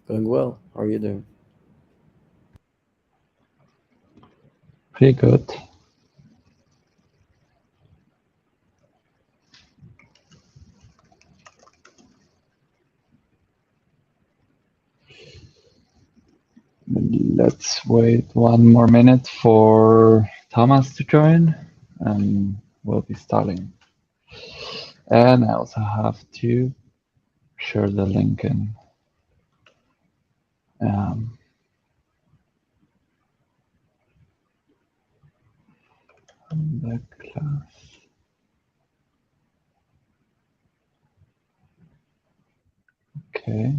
Going well. How are you doing? Pretty good. Let's wait 1 more minute for Thomas to join, and we'll be starting. And I also have to share the link in um, the class. Okay.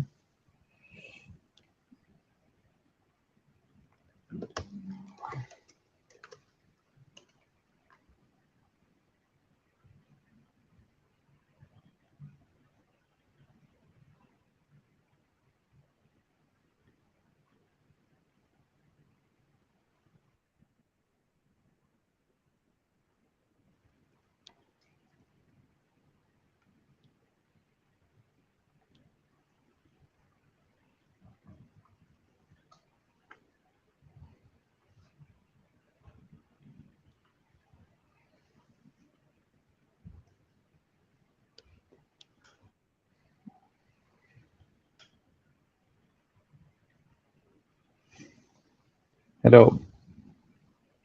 Hello.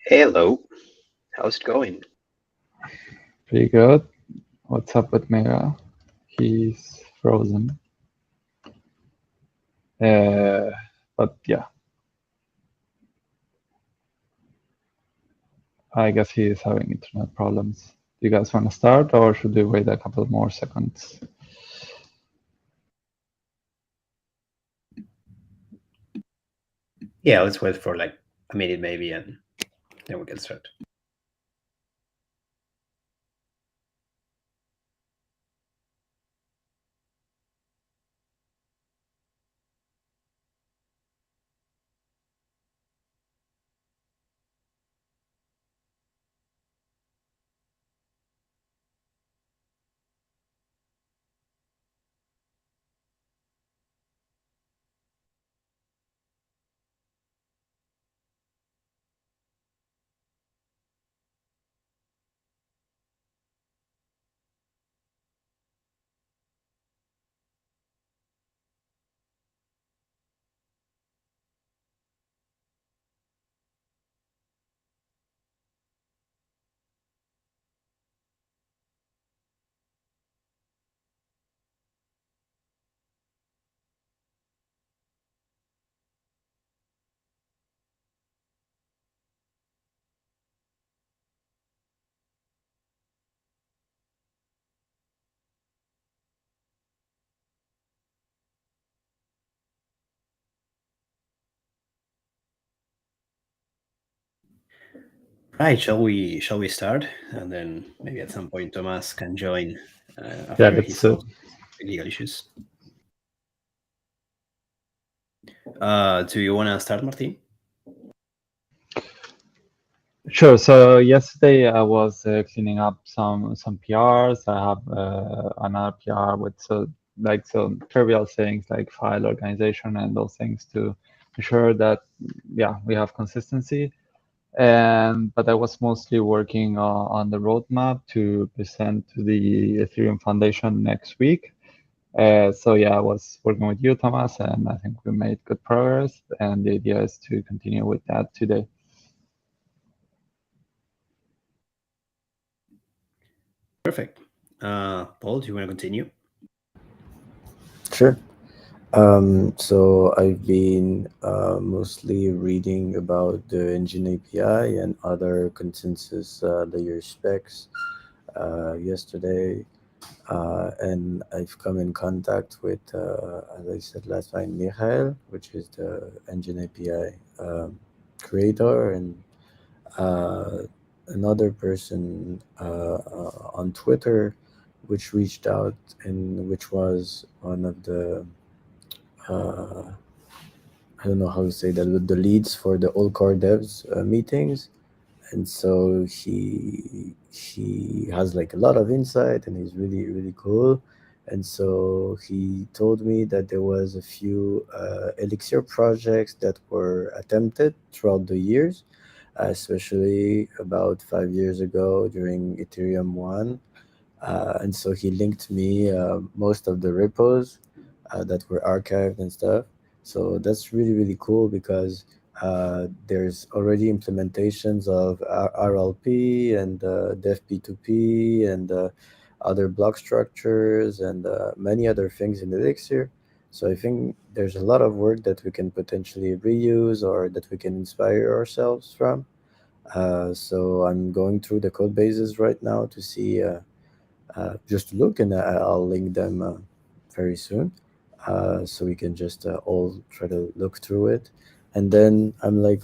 Hello, how's it going? Pretty good. What's up with Mega? He's frozen. But yeah, I guess he is having internet problems. Do you guys want to start, or should we wait a couple more seconds? Yeah, let's wait for like a minute maybe and then we can start. Right, shall we start? And then maybe at some point Thomas can join Yeah, after he let's. solves technical issues. Do you want to start, Martin? Sure. So yesterday I was cleaning up some PRs. I have another PR with some trivial things like file organization and those things to ensure that we have consistency. But I was mostly working on the roadmap to present to the Ethereum Foundation next week. So I was working with you, Thomas, and I think we made good progress. And the idea is to continue with that today. Perfect. Paul, do you want to continue? Sure. So I've been mostly reading about the engine API and other consensus layer specs yesterday, and I've come in contact with, as I said last time, Michael, which is the engine API creator, and uh, another person on Twitter, which reached out and which was one of the uh, I don't know how to say that, but the leads for the all core devs meetings, and so he has like a lot of insight, and he's really cool. And so he told me that there was a few Elixir projects that were attempted throughout the years, especially about 5 years ago during Ethereum 1. And so he linked me most of the repos that were archived and stuff. So that's really, really cool because there's already implementations of RLP and DevP2P and other block structures and many other things in Elixir. So I think there's a lot of work that we can potentially reuse or that we can inspire ourselves from. So I'm going through the code bases right now to see just to look, and I'll link them very soon, so we can just all try to look through it. And then I'm like,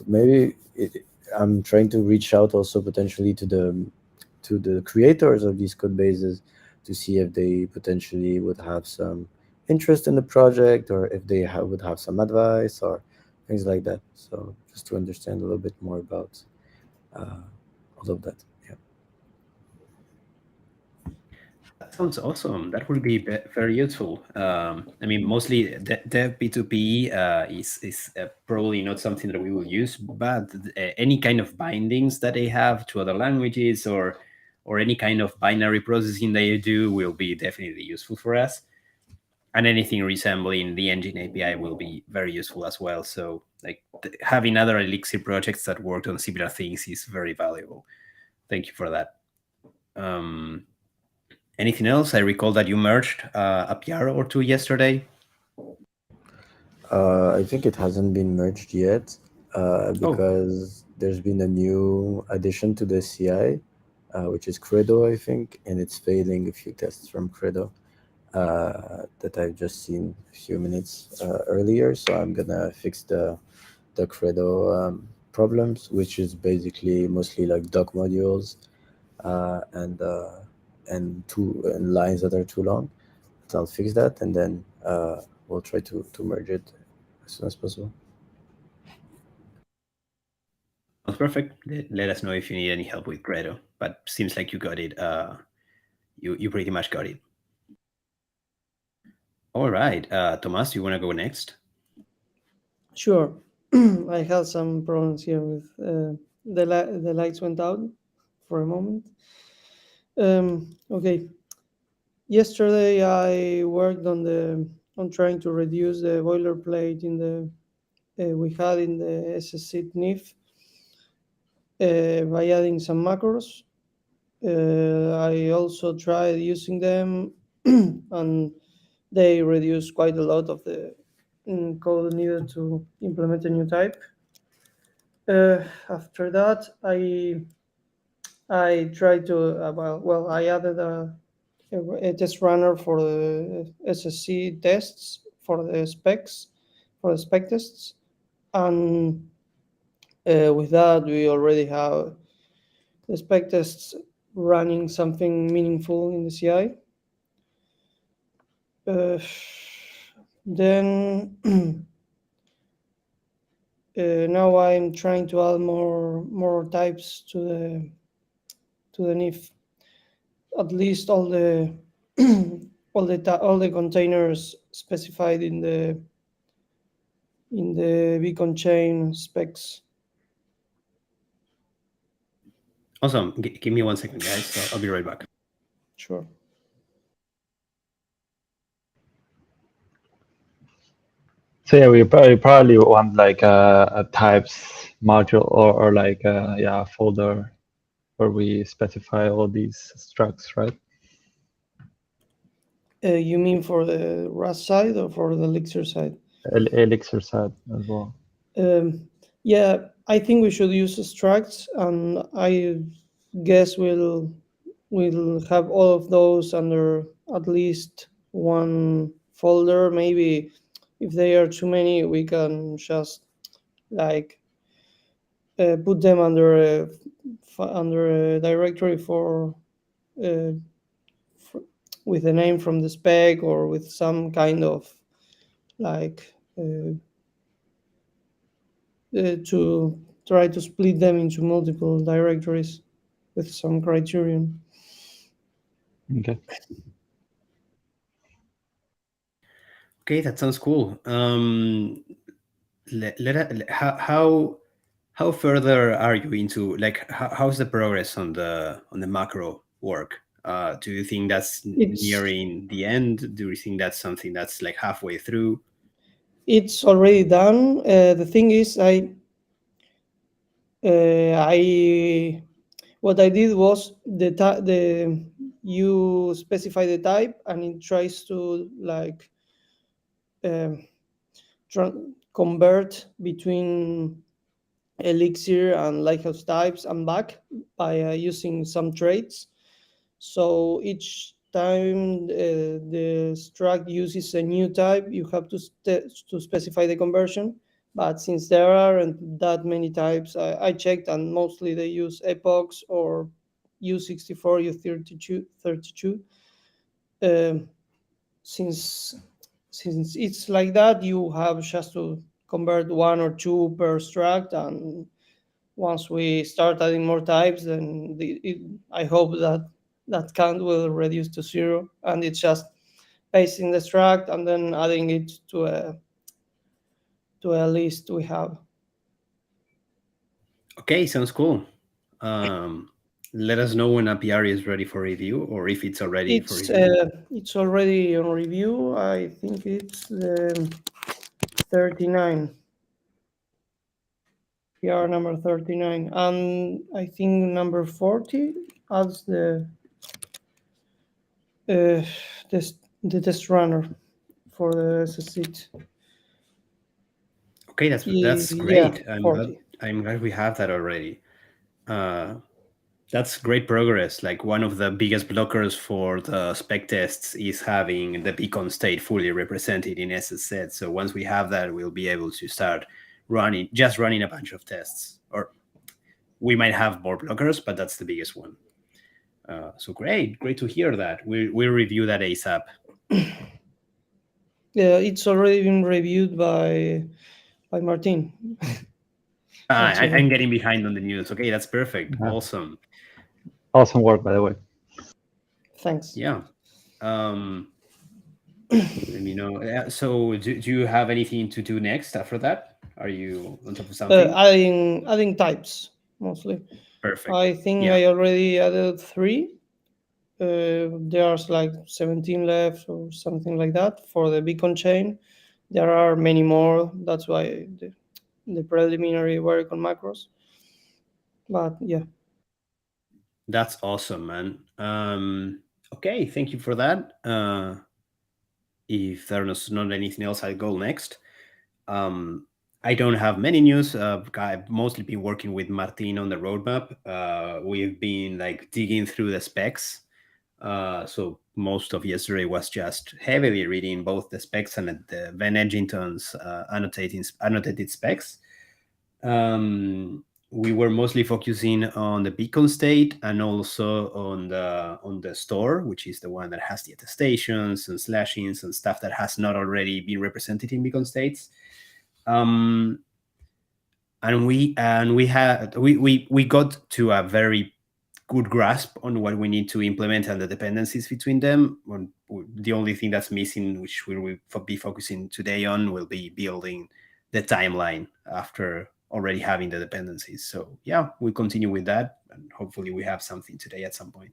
I'm trying to reach out also potentially to the creators of these code bases to see if they potentially would have some interest in the project or if they would have some advice or things like that. So just to understand a little bit more about uh, all of that. Yeah. That sounds awesome. That would be very useful. I mean, mostly dev P2P is probably not something that we will use, but any kind of bindings that they have to other languages or any kind of binary processing that you do will be definitely useful for us. And anything resembling the engine API will be very useful as well. So, like having other Elixir projects that worked on similar things is very valuable. Thank you for that. Um, Anything else? I recall that you merged a PR or two yesterday. I think it hasn't been merged yet Oh, because there's been a new addition to the CI, which is Credo, I think, and it's failing a few tests from Credo that I've just seen a few minutes earlier. So I'm gonna fix the Credo problems, which is basically mostly like doc modules uh, and uh, and lines that are too long. So I'll fix that, and then we'll try to merge it as soon as possible. sounds perfect. Let us know if you need any help with Credo. But seems like you got it. You pretty much got it. All right, Tomas, you want to go next? Sure. I had some problems here with the lights went out for a moment. Okay. Yesterday I worked on trying to reduce the boilerplate in the we had in the SSC NIF by adding some macros. I also tried using them, and they reduce quite a lot of the code needed to implement a new type. After that, I tried to I added a test runner for the SSC tests for the specs for the spec tests, and with that we already have the spec tests running something meaningful in the CI. Uh, then now I'm trying to add more types to the NIF. At least all the all the containers specified in the beacon chain specs. Awesome. Give me 1 second, guys. So I'll be right back. Sure. So yeah, we probably want like a types module or like a folder where we specify all these structs, right? You mean for the Rust side or for the Elixir side? Elixir side as well. Yeah, I think we should use structs, and I guess we'll have all of those under at least one folder. Maybe if they are too many, we can just like put them under a directory uh, for with a name from the spec or with some kind of like to try to split them into multiple directories with some criterion. Okay. Okay, that sounds cool. How further are you into, like, how's the progress on the macro work? Do you think that's It's nearing the end? Do you think that's something that's like halfway through? it's already done. The thing is, I what I did was the you specify the type and it tries to like um, convert between Elixir and Lighthouse types and back by using some traits. So each time the struct uses a new type, you have to specify the conversion. But since there aren't that many types, I checked and mostly they use epochs or U64, U32. Um, since since it's like that, you have just to convert one or two per struct, and once we start adding more types, then I hope that that count will reduce to zero, and it's just pasting the struct and then adding it to a list we have. Okay, sounds cool. Um, Let us know when a PR is ready for review, or if it's already for review. It's already on review. I think it's the 39. PR number 39, and I think number 40 adds uh, the test runner for the SSIT. Okay, that's Yeah, great. 40. I'm glad we have that already. Uh, that's great progress. Like, one of the biggest blockers for the spec tests is having the beacon state fully represented in SSZ. So once we have that, we'll be able to start running a bunch of tests. Or we might have more blockers, but that's the biggest one. So great to hear that. We'll review that ASAP. Yeah, it's already been reviewed by Martin. I'm Actually, getting behind on the news. Okay, that's perfect. Yeah. Awesome. Awesome work, by the way. thanks. Yeah. Let me know. So, do you have anything to do next after that? Are you on top of something? Adding types mostly. Perfect. I think Yeah, I already added three. There's like 17 left or something like that for the beacon chain. There are many more. That's why the preliminary work on macros. But yeah, that's awesome, man. Okay, thank you for that. If there's not anything else, I'll go next. Um, I don't have many news. I've mostly been working with Martin on the roadmap. We've been like digging through the specs. So most of yesterday was just heavily reading both the specs and the Van Edgington's annotated specs. We were mostly focusing on the beacon state and also on the store, which is the one that has the attestations and slashings and stuff that has not already been represented in beacon states. And we got to a very good grasp on what we need to implement and the dependencies between them. The only thing that's missing, which we will be focusing today on, will be building the timeline after already having the dependencies. So yeah, we'll continue with that, and hopefully we have something today at some point.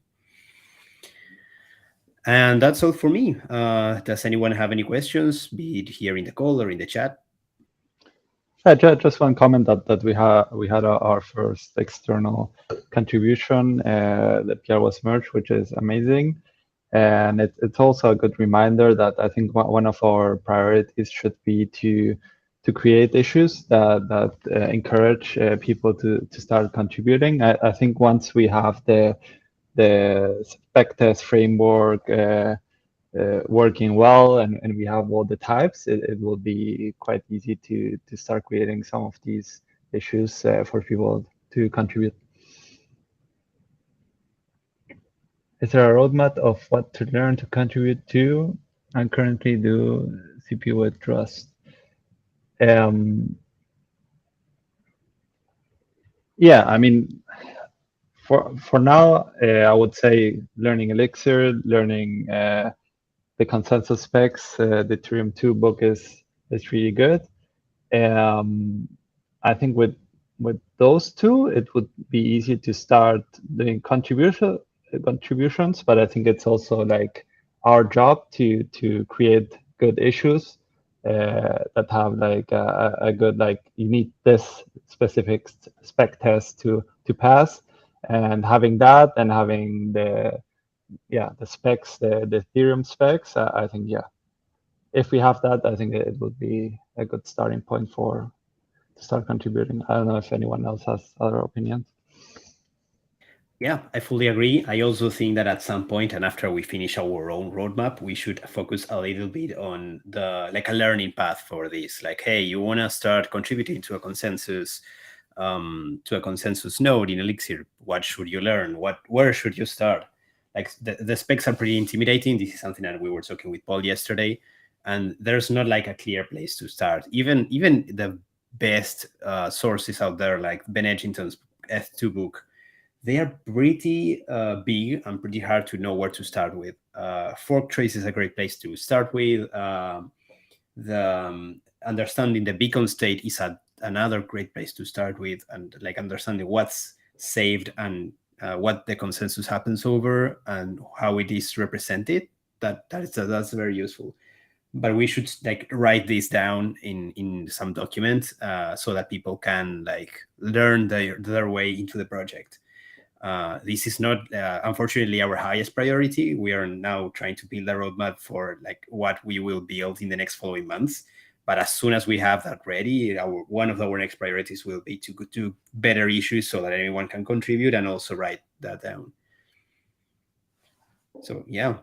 And that's all for me. Does anyone have any questions, be it here in the call or in the chat? Just one comment that we had our first external contribution. The PR was merged, which is amazing, and it's also a good reminder that I think one of our priorities should be to create issues that encourage people to start contributing. I think once we have the spec test framework working well and we have all the types, it will be quite easy to start creating some of these issues for people to contribute. Is there a roadmap of what to learn to contribute to and currently do CPU with Rust? Yeah, I mean, for now, I would say learning Elixir, learning the consensus specs. The Ethereum 2 book is really good. I think with those two, it would be easy to start doing contributions. But I think it's also like our job to create good issues that have like a good, like, you need this specific spec test to pass, and having that and having the specs, the Ethereum specs, I think, if we have that, I think it would be a good starting point to start contributing. I don't know if anyone else has other opinions. Yeah, I fully agree. I also think that at some point, and after we finish our own roadmap, we should focus a little bit on a learning path for this. Like, hey, you want to start contributing to a consensus node in Elixir. What should you learn? Where should you start? Like, the specs are pretty intimidating. This is something that we were talking with Paul yesterday, and there's not like a clear place to start. Even the best sources out there, like Ben Edgington's Eth2 book, they are pretty big and pretty hard to know where to start with. Fork trace is a great place to start with. Understanding the beacon state is another great place to start with, and like understanding what's saved and what the consensus happens over and how it is represented. That's very useful. But we should like write this down in some document so that people can like learn their way into the project. This is not, unfortunately, our highest priority. We are now trying to build a roadmap for like what we will build in the next following months. But as soon as we have that ready, one of our next priorities will be to do better issues so that anyone can contribute and also write that down. So yeah,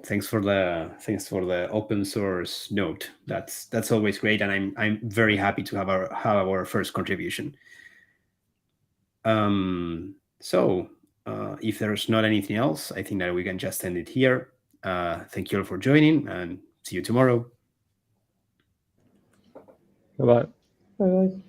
thanks for the open source note. That's always great, and I'm very happy to have our first contribution. So if there's not anything else, I think that we can just end it here. Thank you all for joining, and see you tomorrow. Bye-bye. Bye bye.